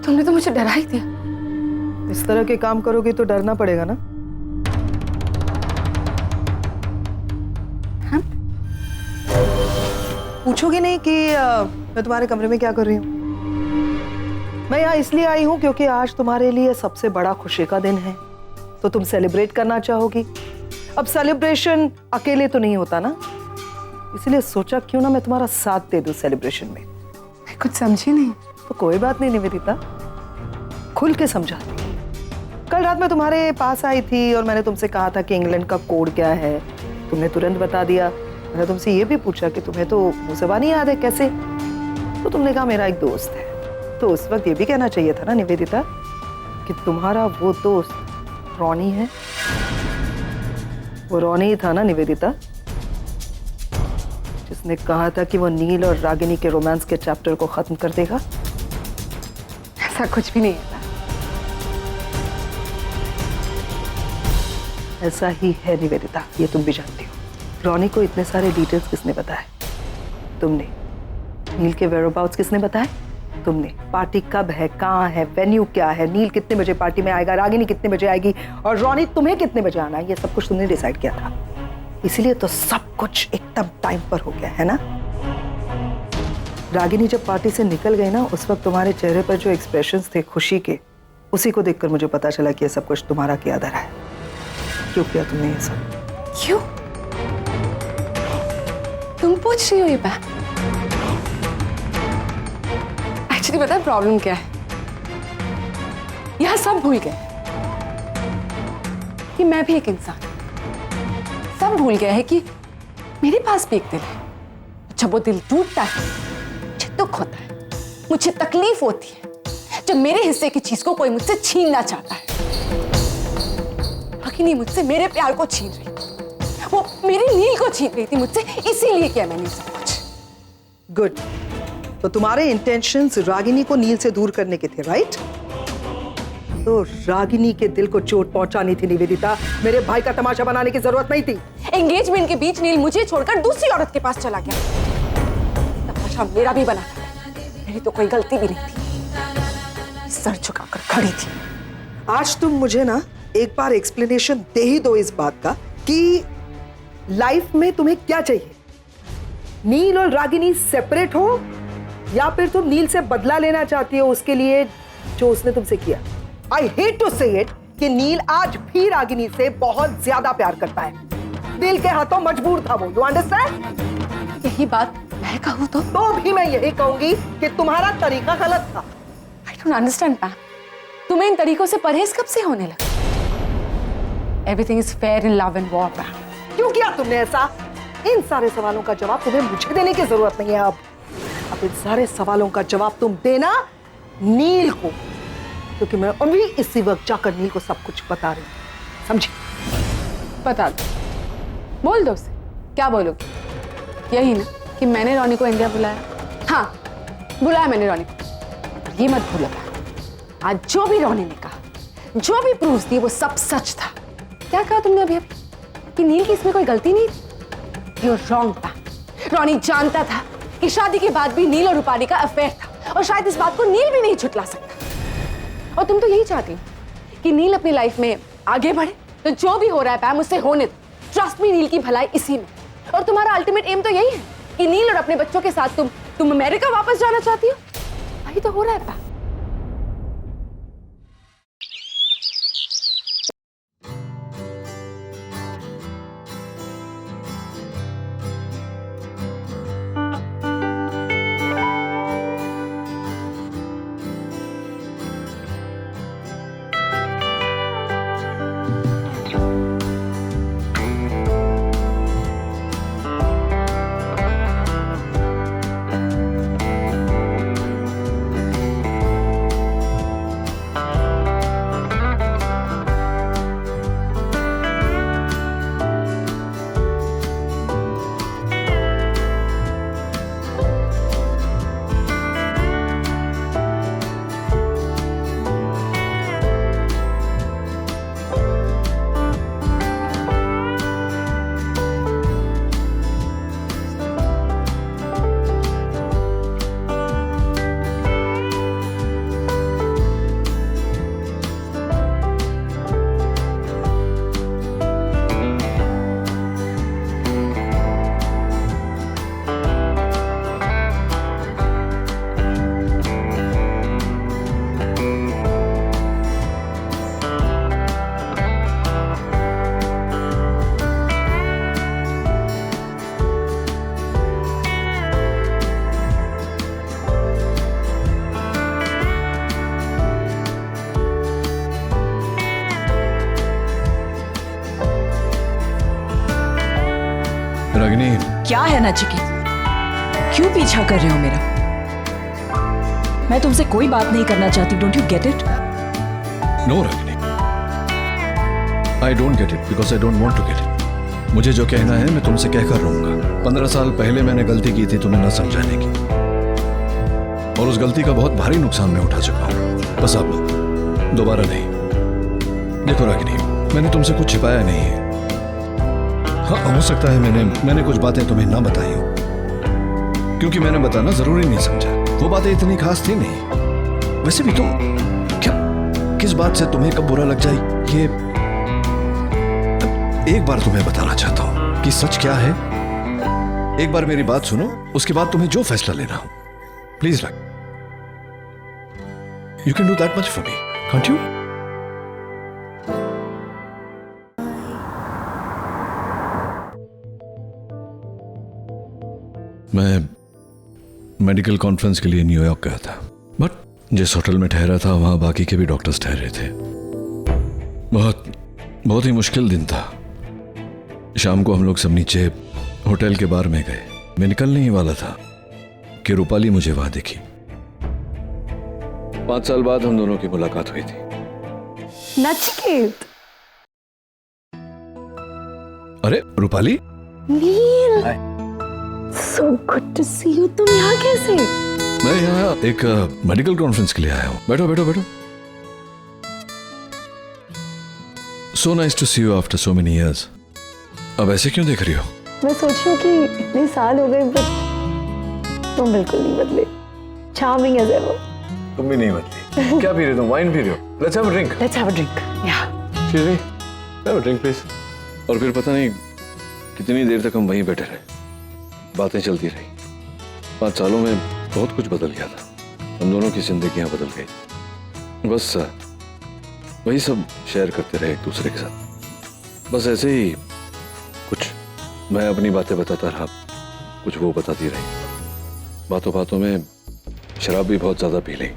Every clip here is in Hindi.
तुमने तो मुझे डरा ही दिया। इस तरह के काम करोगे तो डरना पड़ेगा ना। हाँ? पूछोगी नहीं कि मैं तुम्हारे कमरे में क्या कर रही हूँ? मैं यहाँ इसलिए आई हूँ क्योंकि आज तुम्हारे लिए सबसे बड़ा खुशी का दिन है, तो तुम सेलिब्रेट करना चाहोगी। अब सेलिब्रेशन अकेले तो नहीं होता ना, इसलिए सोचा क्यों ना मैं तुम्हारा साथ दे दूं सेलिब्रेशन में। मैं कुछ समझी नहीं। तो कोई बात नहीं निवेदिता, खुल के समझाती हूँ। कल रात मैं तुम्हारे पास आई थी और मैंने तुमसे कहा था कि इंग्लैंड का कोड क्या है, तुमने तुरंत बता दिया। मैंने तुमसे ये भी पूछा कि तुम्हें तो मुंह ज़बानी याद है कैसे, तो तुमने कहा मेरा एक दोस्त है। तो उस वक्त ये भी कहना चाहिए था ना निवेदिता कि तुम्हारा वो दोस्त रॉनी है। वो रॉनी ही था ना निवेदिता, जिसने कहा था कि वो नील और रागिनी के रोमांस के चैप्टर को खत्म कर देगा। ऐसा कुछ भी नहीं है। ऐसा ही है निवेदिता, ये तुम भी जानती हो। रॉनी को इतने सारे डिटेल्स किसने बताए? तुमने। नील के वेयरअबाउट्स किसने बताए? तुमने। पार्टी कब है, कहाँ है, वेन्यू क्या है, नील कितने बजे पार्टी में आएगा, रागिनी कितने बजे आएगी और रॉनी तुम्हें कितने बजे आना है, ये सब कुछ तुमने डिसाइड किया था। इसीलिए तो सब कुछ एकदम टाइम पर हो गया है ना। रागिनी जब पार्टी से निकल गई ना, उस वक्त तुम्हारे चेहरे पर जो एक्सप्रेशंस थे खुशी के, उसी को देखकर मुझे पता चला कि ये सब कुछ तुम्हारा किया धरा है। क्यों किया तुमने ये सब? क्यों? तुम पूछ रही हो ये बात? एक्चुअली पता है प्रॉब्लम क्या है? यह सब भूल गए कि मैं भी एक इंसान। सब भूल गया है कि मेरे पास भी एक दिल है। जब वो दिल टूटता है मुझे दुख होता है, मुझे तकलीफ होती है जब मेरे हिस्से की चीज को कोई मुझसे छीनना चाहता है। रागिनी मुझसे मेरे प्यार को छीन रही थी, वो मेरी नील को छीन रही थी मुझसे, इसीलिए किया मैंने सब कुछ। गुड। तो तुम्हारे इंटेंशंस रागिनी को नील से दूर करने के थे, राइट? तो रागिनी के दिल को चोट पहुंचानी थी निवेदिता, मेरे भाई का तमाशा बनाने की जरूरत नहीं थी। एंगेजमेंट के बीच नील मुझे छोड़कर दूसरी औरत के पास चला गया। तमाशा मेरा भी बना था, मेरी तो कोई गलती भी नहीं थी। सर झुकाकर खड़ी थी। आज तुम मुझे ना एक बार एक्सप्लेनेशन दे ही दो इस बात का कि लाइफ में तुम्हें क्या चाहिए। नील और रागिनी सेपरेट हो या फिर तुम नील से बदला लेना चाहती हो उसके लिए जो उसने तुमसे किया। आई हेट टू से इट कि नील आज भी रागिनी से बहुत ज्यादा प्यार करता है। दिल के हाथों मजबूर था वो, यू अंडरस्टैंड? यही बात मैं कहूँ तो भी मैं यही कहूंगी कि तुम्हारा तरीका गलत था। आई डोंट अंडरस्टैंड मैम, तुम्हें इन तरीकों से परहेज कब से होने लगा? Everything is fair in love and war ma'am. क्यों किया तुमने ऐसा? इन सारे सवालों का जवाब तुम्हें मुझे देने की जरूरत नहीं है। अब इन सारे सवालों का जवाब तुम देना नील को, क्योंकि मैं अभी इसी वक्त जाकर नील को सब कुछ बता रही हूँ, समझी? बता दो, बोल दो उसे। क्या बोलोगी? यही ना कि मैंने रॉनी को इंडिया बुलाया? हाँ, बुलाया मैंने रॉनी को। और ये मत भूलना, आज जो भी रॉनी ने कहा, जो भी प्रूफ दिए, वो सब सच था। क्या कहा तुमने अभी कि नील की इसमें कोई गलती नहीं थी? You're wrong था। रॉनी जानता था कि शादी के बाद भी नील और रूपाली का अफेयर था और शायद इस बात को नील भी नहीं झुटला सकता। और तुम तो यही चाहती हो कि नील अपनी लाइफ में आगे बढ़े, तो जो भी हो रहा है पैम उससे होने दो। ट्रस्ट मी, नील की भलाई इसी में। और तुम्हारा अल्टीमेट एम तो यही है कि नील और अपने बच्चों के साथ तुम अमेरिका वापस जाना चाहती हो। वही तो हो रहा है पैम। रागिनी, क्या है नचिकेत? क्यों पीछा कर रहे हो मेरा? मैं तुमसे कोई बात नहीं करना चाहती, don't you get it? No Ragini, I don't get it because I don't want to get it. मुझे जो कहना है मैं तुमसे कहकर रहूंगा। 15 साल पहले मैंने गलती की थी तुम्हें न समझाने की, और उस गलती का बहुत भारी नुकसान मैं उठा चुका हूं। बस अब दोबारा नहीं। देखो रागिनी, मैंने तुमसे कुछ छिपाया नहीं है। हाँ, हो सकता है मैंने कुछ बातें तुम्हें ना बताई हो, क्योंकि मैंने बताना जरूरी नहीं समझा। वो बातें इतनी खास थी नहीं। वैसे भी तुम क्या, किस बात से तुम्हें कब बुरा लग जाए, ये एक बार तुम्हें बताना चाहता हूं कि सच क्या है। एक बार मेरी बात सुनो, उसके बाद तुम्हें जो फैसला लेना हो प्लीज रख। You can do that much for me, can't you? मैं मेडिकल कॉन्फ्रेंस के लिए न्यूयॉर्क गया था, बट जिस होटल में ठहरा था वहां बाकी के भी डॉक्टर्स ठहरे थे। बहुत ही मुश्किल दिन था। शाम को हम लोग सब नीचे होटल के बार में गए। मैं निकलने ही वाला था कि रूपाली मुझे वहां दिखी। 5 साल बाद हम दोनों की मुलाकात हुई थी। नचिकेत, अरे रूपाली, नील, so good to see you। तुम यहाँ कैसे? मैं यहाँ एक मेडिकल कॉन्फ्रेंस के लिए आया हूँ। बैठो बैठो बैठो। So nice to see you after so many years। अब ऐसे क्यों देख रही हो? मैं सोच रही हूँ कि इतने साल हो गए बट तुम बिल्कुल नहीं बदले। Charming as ever. तुम भी नहीं बदली। क्या पी रहे हो तुम? वाइन पी रहे हो? Let's have a drink। Let's have a drink. या Excuse me, have a drink please। और फिर पता नहीं कितनी देर तक हम वहीं बैठे रहे, बातें चलती रही। 5 सालों में बहुत कुछ बदल गया था। हम दोनों की जिंदगियां बदल गई। बस वही सब शेयर करते रहे एक दूसरे के साथ। बस ऐसे ही कुछ मैं अपनी बातें बताता रहा, कुछ वो बताती रही। बातों बातों में शराब भी बहुत ज्यादा पी ली।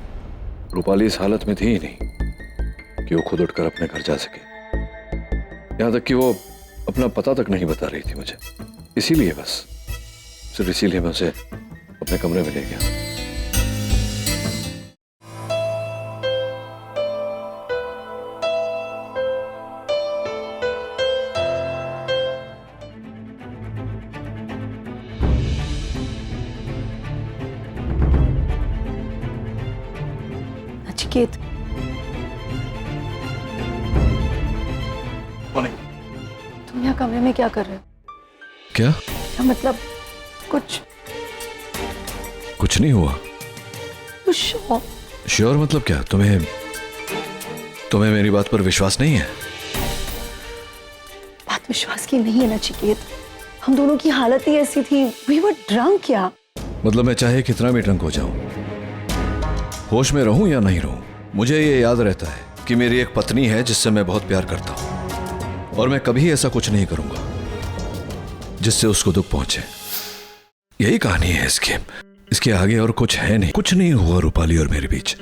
रूपाली इस हालत में थी ही नहीं कि वो खुद उठकर अपने घर जा सके। यहां तक कि वो अपना पता तक नहीं बता रही थी मुझे। इसीलिए बस, सिर्फ इसीलिए मैं उसे अपने कमरे में ले गया। नचिकेत, तुम यहाँ कमरे में क्या कर रहे हो? क्या? क्या मतलब? कुछ नहीं हुआ। तो श्योर? श्योर मतलब क्या? तुम्हें मेरी बात पर विश्वास नहीं है? बात विश्वास की नहीं है नचिकेत। हम दोनों की हालत ही ऐसी थी। We were drunk. क्या मतलब मैं चाहे कितना भी ड्रंक हो जाऊं, होश में रहूं या नहीं रहूं, मुझे ये याद रहता है कि मेरी एक पत्नी है जिससे मैं बहुत प्यार करता हूं, और मैं कभी ऐसा कुछ नहीं करूंगा जिससे उसको दुख पहुंचे। यही कहानी है इसके आगे और कुछ है नहीं। कुछ नहीं हुआ रूपाली और मेरे बीच,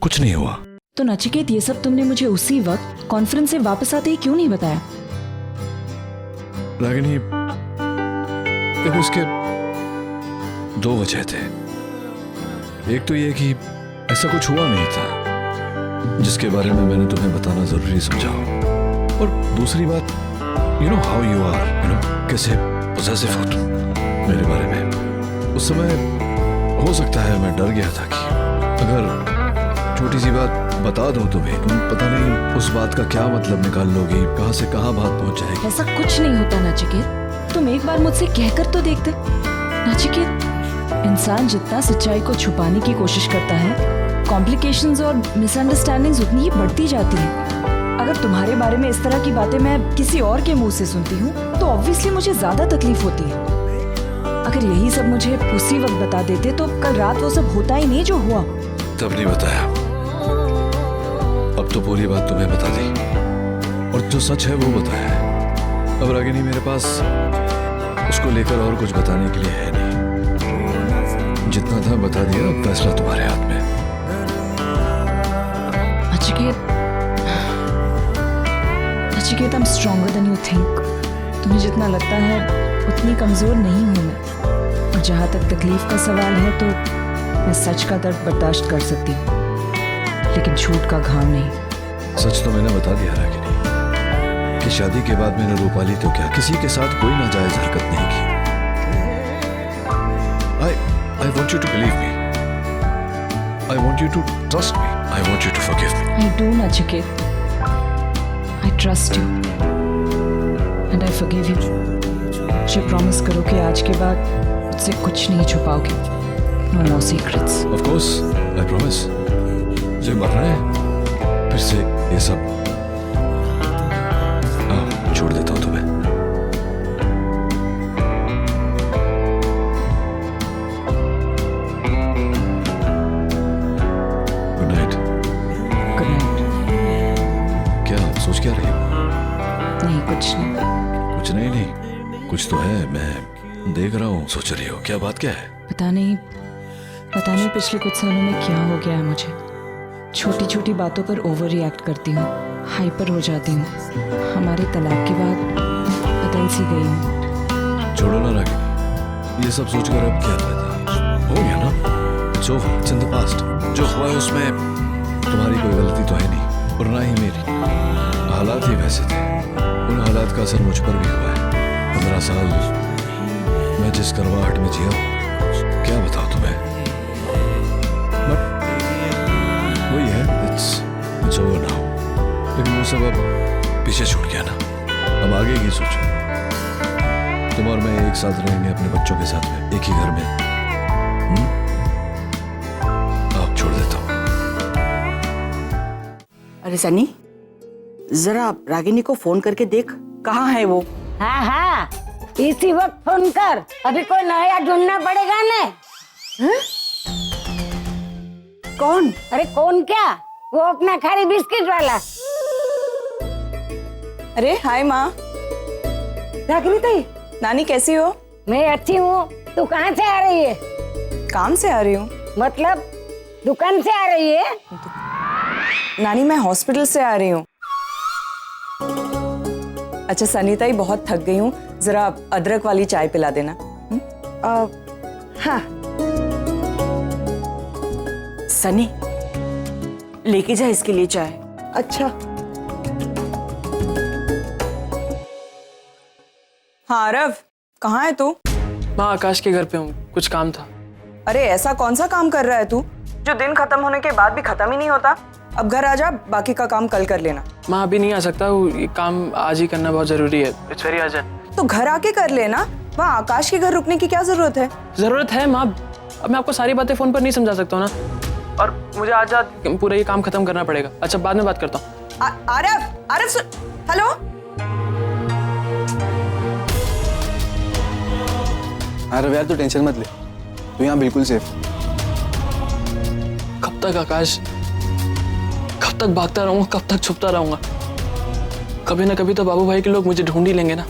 कुछ नहीं हुआ। तो नचिकेत, ये सब तुमने मुझे उसी वक्त कॉन्फ्रेंस से वापस आते ही क्यों नहीं बताया? रागिनी, देखो इसके 2 वजह थे। एक तो ये कि ऐसा कुछ हुआ नहीं था जिसके बारे में मैंने तुम्हें बताना जरूरी समझा, और दूसरी बात, you know how you are, you know कैसे पोजेसिव हो तुम मेरे बारे में। उस समय हो सकता है मैं डर गया था कि अगर छोटी सी बात बता दूं तुम्हें, तुम पता नहीं उस बात का क्या मतलब निकाल लोगी, कहां से कहां बात पहुंच जाएगी। ऐसा कुछ नहीं होता नचिकेत। तुम एक बार मुझसे कहकर तो देखते। नचिकेत, इंसान जितना सच्चाई को छुपाने की कोशिश करता है, कॉम्प्लिकेशंस और मिसअंडरस्टैंडिंग्स उतनी ही बढ़ती जाती हैं। अगर तुम्हारे बारे में इस तरह की बातें मैं किसी और के मुंह से सुनती हूँ तो ऑब्वियसली मुझे ज्यादा तकलीफ होती है। अगर यही सब मुझे उसी वक्त बता देते तो कल रात वो सब होता ही नहीं जो हुआ। तब नहीं बताया, अब तो पूरी बात तुम्हें बता दी, और जो सच है वो बताया है। अब रागिनी, मेरे पास उसको लेकर और कुछ बताने के लिए है नहीं। जितना था बता दिया, अब फैसला तुम्हारे हाथ में। Nachiket, I am stronger than you think. तुम्हें जितना लगता है उतनी कमजोर नहीं हूं मैं। और जहां तक तकलीफ का सवाल है तो मैं सच का दर्द बर्दाश्त कर सकती हूँ, लेकिन झूठ का घाव नहीं। सच तो मैंने बता दिया रागिनी कि शादी के बाद मैंने रूपाली तो क्या किसी के साथ कोई नाजायज हरकत नहीं की। I want you to believe me. I want you to trust me. I want you to forgive me. I do, Nachiket. I trust you. And I forgive you. मुझे प्रॉमिस करो कि आज के बाद मुझसे कुछ नहीं छुपाओगे। No more secrets. Of course, I promise. मुझे मरना है फिर से ये सब छोड़ देता हूँ तुम्हें। Good night. Good night. क्या सोच क्या रही हो? नहीं, कुछ नहीं। कुछ नहीं, कुछ तो है। मैं देख रहा हूँ। सोच रही हो क्या? बात क्या है? पता नहीं पिछले कुछ सालों में क्या हो गया है मुझे। छोटी छोटी बातों पर ओवर रिएक्ट करती हूँ, हाइपर हो जाती हूँ। हमारे तलाक के बाद बदल सी गई हूँ। छोड़ो ना रागिनी, ये सब सोचकर अब क्या फायदा? हो गया ना, it's over, it's in the past. जो हुआ है उसमें तुम्हारी कोई गलती तो है नहीं और ना ही मेरी। हालात ही वैसे थे, उन हालात का असर मुझ पर भी हुआ है। 15 साल मैं जिस करवाहट में जिया क्या बताऊं तुम्हें। बट वही है, इट्स ओवर नाउ। लेकिन वो सब अब पीछे छूट गया ना, अब आगे की सोचो। तुम और मैं एक साथ रहेंगे अपने बच्चों के साथ में, एक ही घर में। अब छोड़ देता हूँ। अरे सनी, जरा रागिनी को फोन करके देख कहाँ है वो। हाँ हाँ, इसी वक्त फोन कर। अभी कोई नया ढूंढना पड़ेगा ने। कौन? अरे कौन क्या, वो अपना खारी बिस्किट वाला। अरे हाय माँ। रागिनी ताई, नानी कैसी हो? मैं अच्छी हूँ। तू कहाँ से आ रही है? काम से आ रही हूँ। मतलब दुकान से आ रही है? नानी मैं हॉस्पिटल से आ रही हूँ। अच्छा सनी ताई, बहुत थक गई हूँ, जरा अदरक वाली चाय पिला देना। हाँ सनी, लेके जा इसके लिए चाय। अच्छा, हाँ अरव, कहाँ है तू? माँ आकाश के घर पे हूँ, कुछ काम था। अरे ऐसा कौन सा काम कर रहा है तू जो दिन खत्म होने के बाद भी खत्म ही नहीं होता? अब घर आ जा, बाकी का काम कल कर लेना। माँ अभी नहीं आ सकता, ये काम आज ही करना बहुत जरूरी है। It's very urgent. तो घर आके कर लेना, वहाँ आकाश के घर रुकने की क्या जरूरत है? जरूरत है माँ, अब मैं आपको सारी बातें फोन पर नहीं समझा सकता हूँ ना, और मुझे आज पूरा ये काम खत्म करना पड़ेगा। अच्छा बाद में बात करता हूँ। आरव, आरव सुन, हेलो। आरव यार, तू टेंशन मत ले, तू यहाँ बिल्कुल सेफ। कब तक आकाश, कब तक भागता रहूंगा, कब तक छुपता रहूंगा? कभी ना कभी तो बाबू भाई के लोग मुझे ढूंढ ही लेंगे ना।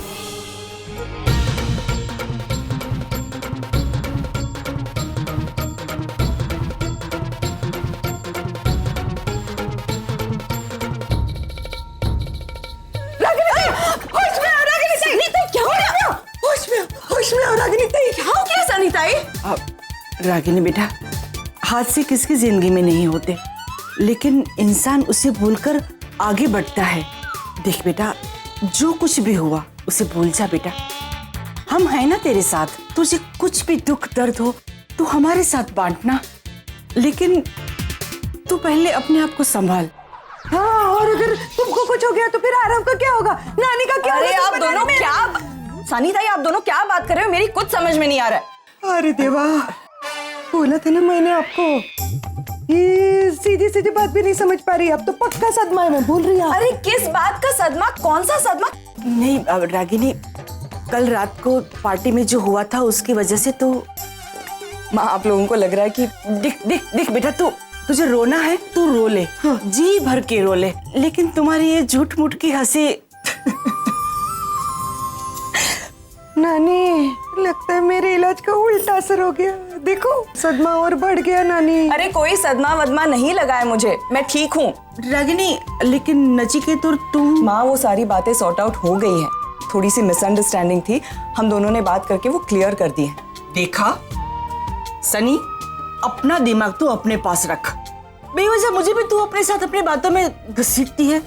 रागिनी बेटा, हादसे किसकी जिंदगी में नहीं होते, लेकिन इंसान उसे भूलकर आगे बढ़ता है। देख बेटा, जो कुछ भी हुआ उसे भूल जा बेटा। हम हैं ना तेरे साथ। तुझे कुछ भी दुख दर्द हो तो हमारे साथ बांटना, लेकिन तू पहले अपने आप को संभाल। हाँ, और अगर तुमको कुछ हो गया तो फिर आरव का क्या होगा, नानी का क्या अरे होगा? आप दोनों क्या, सनी ताई आप दोनों क्या बात कर रहे हो? मेरी कुछ समझ में नहीं आ रहा है। अरे देवा, बोला था ना मैंने आपको, ये सीधी सीधी बात भी नहीं समझ पा रही। अब तो पक्का सदमा है, मैं भूल रही हूँ। अरे किस बात का सदमा? कौन सा सदमा? नहीं रागिनी, कल रात को पार्टी में जो हुआ था उसकी वजह से तो माँ आप लोगों को लग रहा है कि देख देख देख बेटा, तुझे रोना है तू रो ले, हाँ, जी भर के रो ले, लेकिन तुम्हारी ये झूठ मूठ की हंसी। नानी, लगता है मेरे इलाज का उल्टा असर हो गया। देखो सदमा और बढ़ गया नानी। अरे कोई सदमा वदमा नहीं लगा है मुझे, मैं ठीक हूँ। रागिनी, लेकिन नचिकेत और तुम। माँ वो सारी बातें सॉर्ट आउट हो गई है, थोड़ी सी मिसअंडरस्टैंडिंग थी, हम दोनों ने बात करके वो क्लियर कर दी है। देखा सनी, अपना दिमाग तो अपने पास रख। बेवजह मुझे भी तू अपने साथ अपनी बातों में घसीटती है।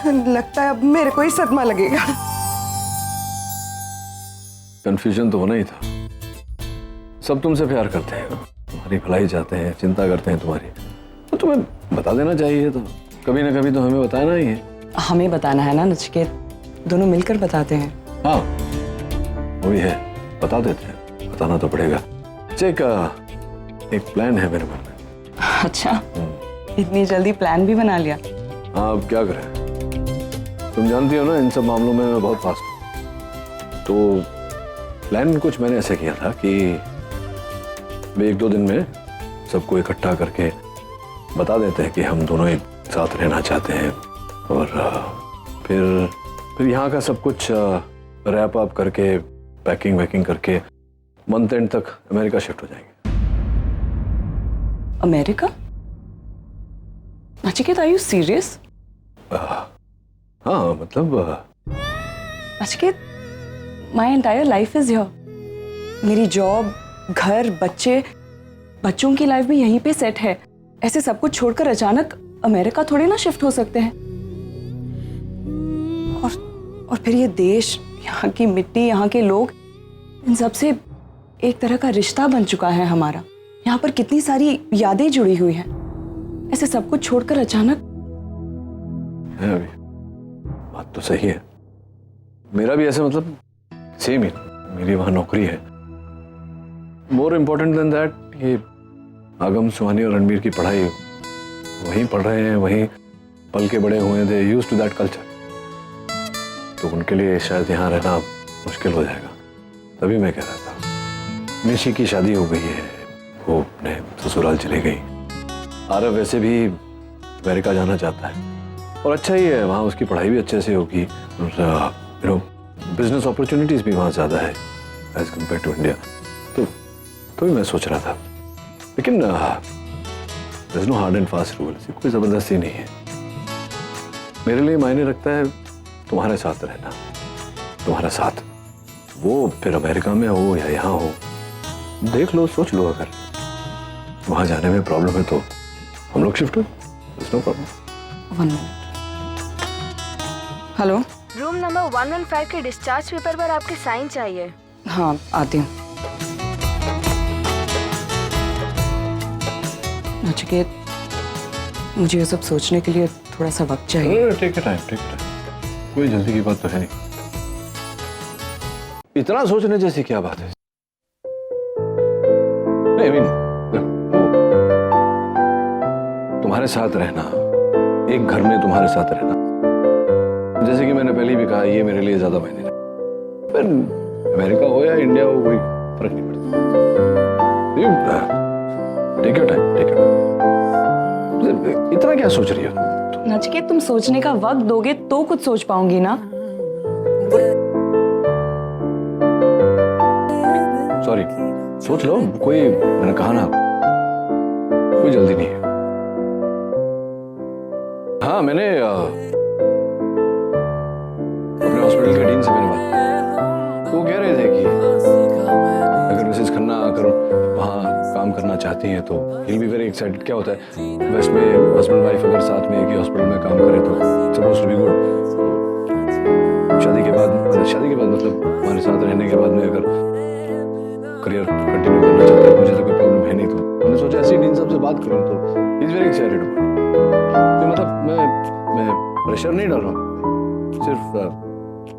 लगता है अब मेरे को ही सदमा लगेगा। कंफ्यूजन तो होना ही था। सब तुमसे प्यार करते हैं, तुम्हारी भलाई चाहते हैं, चिंता करते हैं तुम्हारी, तो तुम्हें बता देना चाहिए। तो कभी ना कभी तो हमें बताना ही है। हमें बताना है ना नचिकेत, दोनों मिलकर बताते हैं। हाँ वो भी है, बता देते हैं, बताना तो पड़ेगा। एक प्लान है मेरे मन में। अच्छा, इतनी जल्दी प्लान भी बना लिया? हाँ अब क्या करें, तुम जानती हो ना इन सब मामलों में मैं बहुत फास्ट हूँ। तो प्लान कुछ मैंने ऐसे किया था कि वे 1-2 दिन में सबको इकट्ठा करके बता देते हैं कि हम दोनों एक साथ रहना चाहते हैं, और फिर यहाँ का सब कुछ रैप अप करके पैकिंग वैकिंग करके मंथ एंड तक अमेरिका शिफ्ट हो जाएंगे। America? Nachiket, are you serious? हाँ मतलब Nachiket, my entire life is here. मेरी जॉब, घर, बच्चों की लाइफ भी यहीं पे सेट है। ऐसे सब कुछ छोड़कर अचानक अमेरिका थोड़ी ना शिफ्ट हो सकते हैं। और फिर ये देश, यहाँ की मिट्टी, यहाँ के लोग, इन सब से एक तरह का रिश्ता बन चुका है हमारा। यहाँ पर कितनी सारी यादें जुड़ी हुई हैं। ऐसे सब कुछ छोड़कर अचानक। है अभी बात तो सही है, मेरा भी ऐसे मतलब सेम ही, मेरी वहां नौकरी है। मोर इम्पोर्टेंट देन दैट, ये आगम, सुहानी और रणबीर की पढ़ाई वहीं पढ़ रहे हैं, वहीं पल के बड़े हुए थे, यूज्ड टू दैट कल्चर। तो उनके लिए शायद यहाँ रहना मुश्किल हो जाएगा। तभी मैं कह रहा था, निशी की शादी हो गई है, वो अपने ससुराल चली गई। आरव वैसे भी अमेरिका जाना चाहता है, और अच्छा ही है, वहाँ उसकी पढ़ाई भी अच्छे से होगी, और बिजनेस अपॉर्चुनिटीज भी वहाँ ज़्यादा है एज कम्पेयर टू इंडिया। तो भी मैं सोच रहा था, लेकिन there is no hard and fast rule, कोई ज़बरदस्ती नहीं है। मेरे लिए मायने रखता है तुम्हारे साथ रहना, तुम्हारा साथ, वो फिर अमेरिका में हो या यहाँ हो। देख लो, सोच लो, अगर वहाँ जाने में प्रॉब्लम है तो हम लोग शिफ्ट हो, no problem. 1 minute. Hello, room number 115 के डिस्चार्ज पेपर पर आपके साइन चाहिए। हाँ आती हूँ। नचिकेत, मुझे ये सब सोचने के लिए थोड़ा सा वक्त चाहिए। टेक टाइम, कोई जल्दी की बात तो है नहीं। इतना सोचने जैसी क्या बात है? नहीं, I mean, तुम्हारे साथ रहना, एक घर में तुम्हारे साथ रहना, जैसे कि मैंने पहले भी कहा, ये मेरे लिए ज्यादा मायने रखता। फिर अमेरिका हो या इंडिया हो, कोई फर्क नहीं पड़ता। Take your time, take your time. इतना क्या सोच रही हो? नचिकेत, तुम सोचने का वक्त दोगे तो कुछ सोच पाऊंगी ना। सॉरी, सोच लो, कोई, मैंने कहा ना, कोई जल्दी नहीं है। हाँ, मैंने अपने हॉस्पिटल के डीन से मैंने बात की, तो वो कह रहे थे कि अगर मिसेस खन्ना अगर वहाँ काम करना चाहती हैं तो he'll be very excited। क्या होता है वेस्ट में, हस्बैंड वाइफ अगर साथ में एक ही हॉस्पिटल में काम करें तो सपोज टू बी गुड। शादी के बाद मतलब हमारे साथ रहने के बाद में अगर करियर कंटिन्यू करना चाहता है, मुझे तो कोई प्रॉब्लम है नहीं। तो मैंने सोचा ऐसे डीन साहब से बात करूँ, तो he is very excited about it. तो मतलब मैं प्रेशर नहीं डाल रहा हूँ, सिर्फ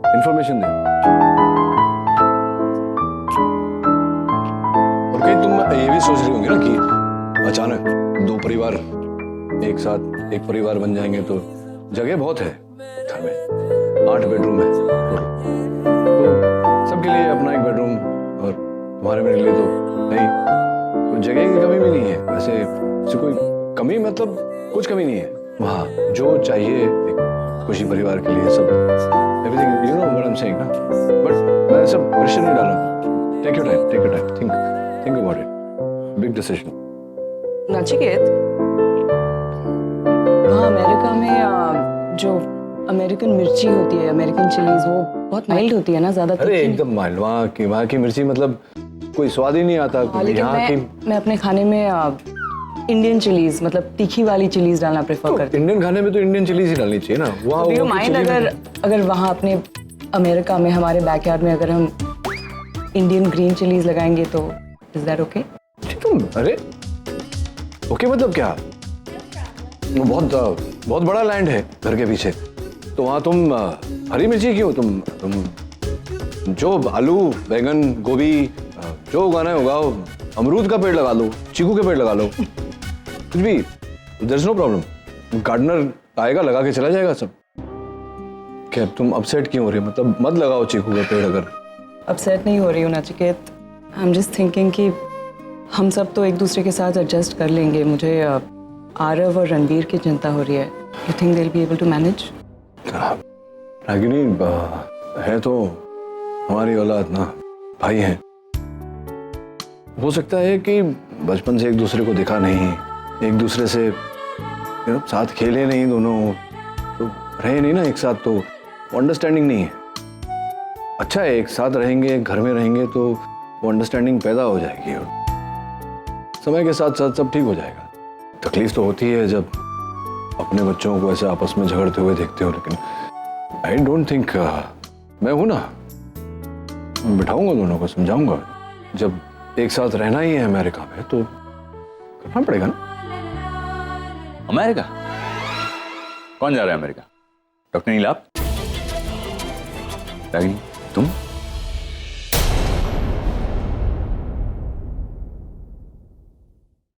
इंफॉर्मेशन दे। और कहीं तुम ये भी सोच रही होंगी ना कि अचानक 2 परिवार एक साथ एक परिवार बन जाएंगे, तो जगह बहुत है घर में, 8 बेडरूम है तो सबके लिए अपना एक बेडरूम, और तुम्हारे मेरे लिए तो नहीं, तो जगह की कमी भी नहीं है। वैसे कोई कमी मतलब कुछ कमी नहीं है वहाँ, जो चाहिए एक खुशी परिवार के लिए सब, everything, you know what I am saying ना। बट मैं सब प्रेशर नहीं डालूंगा। Take your time, think about it, big decision. Nachiket, वहाँ अमेरिका में जो अमेरिकन मिर्ची होती है, अमेरिकन चिलीज, वो बहुत माइल्ड होती है ना, ज्यादा अरे तीखी नहीं। एकदम माइल्ड, वहाँ की मिर्ची मतलब कोई स्वाद ही नहीं आता। हाँ, लेकिन यहाँ की मैं अपने खाने में इंडियन चिलीज, मतलब तीखी वाली चिलीज डालना प्रेफर करती इंडियन खाने में तो इंडियन चिलीज ही डालनी चाहिए ना। वहाँ हूँ। वहाँ की माइंड chili अगर वहाँ अपने अमेरिका में हमारे बैकयार्ड में अगर हम इंडियन ग्रीन चिलीज लगाएंगे तो इज दैट ओके? तुम अरे ओके मतलब क्या, वो बहुत बड़ा लैंड है घर के पीछे, तो वहाँ तुम हरी मिर्ची क्यों, तुम जो आलू बैंगन गोभी जो उगाना है उगाओ, अमरूद का पेड़ लगा लो, चीकू के पेड़ लगा लो, कुछ भी, there is no problem. Gardener आएगा लगा के चला जाएगा सब। क्या तुम अपसेट क्यों हो रही हो, मतलब मत लगाओ चीकू का पेड़। अगर अपसेट नहीं हो रही हूँ Nachiket, I am just thinking कि हम सब तो एक दूसरे के साथ एडजस्ट कर लेंगे। मुझे आरव और रणवीर की चिंता हो रही है। You think they will be able to manage? Ragini है तो हमारी औलाद ना, भाई हैं। हो सकता है कि बचपन से एक दूसरे को देखा नहीं, एक दूसरे से साथ खेले नहीं, दोनों तो रहे नहीं ना एक साथ, तो अंडरस्टैंडिंग नहीं है। अच्छा है, एक साथ रहेंगे, घर में रहेंगे तो वो अंडरस्टैंडिंग पैदा हो जाएगी और समय के साथ साथ सब ठीक हो जाएगा। तकलीफ तो होती है जब अपने बच्चों को ऐसे आपस में झगड़ते हुए देखते हो, लेकिन आई डोंट थिंक, मैं हूं ना, बिठाऊंगा दोनों को, समझाऊंगा। जब एक साथ रहना ही है अमेरिका में तो करना पड़ेगा ना। अमेरिका? कौन जा रहा है अमेरिका? डॉक्टर नीलाप? रागिनी तुम?